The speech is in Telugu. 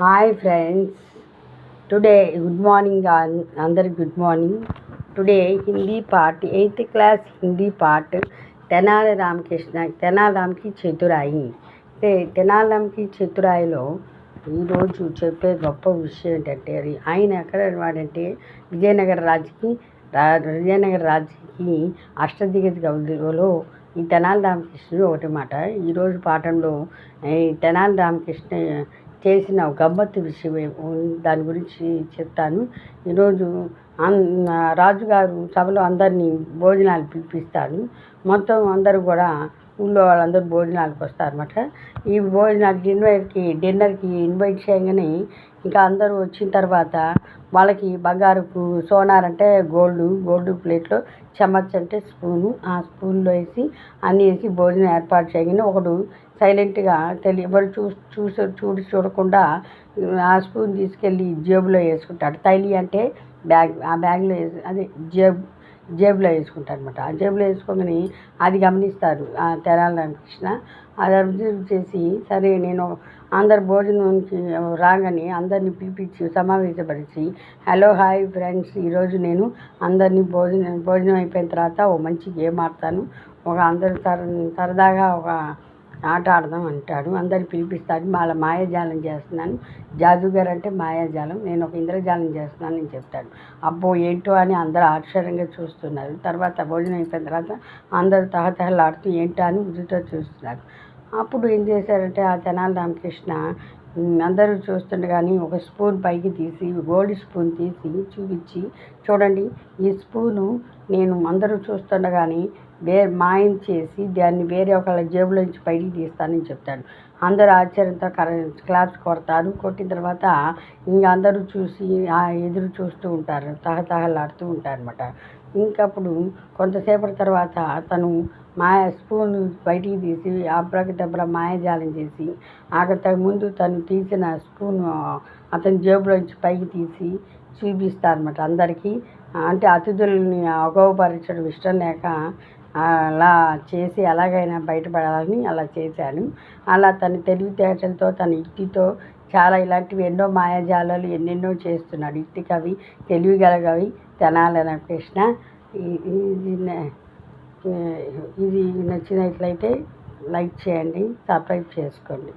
Hi friends, today good morning అందరికి good morning. Today Hindi part 8th class Hindi part Tenali రామకి చతురాయి. తెనాలి రామకి చతురాయిలో ఈరోజు చెప్పే గొప్ప విషయం ఏంటంటే, ఆయన ఎక్కడ వాడంటే విజయనగర రాజుకి అష్టదిగ్గజ కవులలో ఈ తెనాలి రామకృష్ణుడు ఒకటి మాట. ఈరోజు పాఠంలో తెనాలి రామకృష్ణ చేసిన గమ్మత్తు విషయం దాని గురించి చెప్తాను. ఈరోజు రాజుగారు సభలో అందరినీ భోజనాలు పిలిపిస్తాడు. మొత్తం అందరూ కూడా ఊళ్ళో వాళ్ళందరూ భోజనాలకు వస్తారన్నమాట. ఈ భోజనాలు డిన్నర్కి ఇన్వైట్ చేయగానే ఇంకా అందరూ వచ్చిన తర్వాత వాళ్ళకి బంగారపు సోనార్ అంటే గోల్డ్ ప్లేట్లో చెమచ్ అంటే స్పూను, ఆ స్పూన్లో వేసి అన్నీ వేసి భోజనం ఏర్పాటు చేయగానే ఒకడు సైలెంట్గా ఎవరు చూడకుండా ఆ స్పూన్ తీసుకెళ్ళి జేబులో వేసుకుంటాడు. తైలి అంటే బ్యాగ్, ఆ బ్యాగ్లో అదే జేబులో వేసుకుంటాడు అనమాట. ఆ జేబులో వేసుకోగానే అది గమనిస్తారు ఆ తెనాలి రామకృష్ణ. అది అబ్జర్వ్ చేసి, సరే నేను అందరు భోజనానికి రాగానే అందరినీ పిలిపించి సమావేశపరిచి, హలో హాయ్ ఫ్రెండ్స్, ఈరోజు నేను అందరినీ భోజనం అయిపోయిన తర్వాత ఓ మంచి గేమ్ ఆడతాను, అందరూ సరదాగా ఒక ఆట ఆడదాం అంటాడు. అందరిని పిలిపిస్తాడు. వాళ్ళ మాయాజాలం చేస్తున్నాను, జాదుగారు అంటే మాయాజాలం, నేను ఒక ఇంద్రజాలం చేస్తున్నాను అని చెప్తాడు. అబ్బో ఏంటో అని అందరూ ఆశ్చర్యంగా చూస్తున్నారు. తర్వాత భోజనం అయిపోయిన తర్వాత అందరూ తహతహలాడుతూ ఏంటో అని ఉద్దుతో చూస్తున్నారు. అప్పుడు ఏం చేశారంటే ఆ తెనాలి రామకృష్ణ అందరూ చూస్తుండగానే ఒక స్పూన్ పైకి తీసి, గోల్డ్ స్పూన్ తీసి చూపించి, చూడండి ఈ స్పూను నేను అందరూ చూస్తుండగానే మాయం చేసి దాన్ని వేరే ఒకళ్ళ జేబులోంచి బయటికి తీస్తానని చెప్తాడు. అందరూ ఆశ్చర్యంతో క్లాప్స్ కొడతారు. కొట్టిన తర్వాత ఇంకా అందరూ చూసి ఎదురు చూస్తూ ఉంటారు, తహతహలాడుతూ ఉంటారు అనమాట. ఇంకప్పుడు కొంతసేపటి తర్వాత తను స్పూన్ బయటికి తీసి అబ్రకదబ్రా మాయాజాలం చేసి ముందు తను తీసిన స్పూన్ అతని జేబులోంచి పైకి తీసి చూపిస్తారన్నమాట అందరికీ. అంటే అతిథుల్ని అగౌరవపరచడం ఇష్టం లేక అలా చేసి ఎలాగైనా బయటపడాలని అలా చేశాను. అలా తన తెలివితేటలతో, తన యుక్తితో చాలా ఇలాంటివి ఎన్నో మాయాజాలాలు ఎన్నెన్నో చేస్తున్నాడు. యుక్తి కవి, తెలివిగలగవి తెనాలి రామకృష్ణ. ఇది నచ్చినట్లయితే లైక్ చేయండి, సబ్స్క్రైబ్ చేసుకోండి.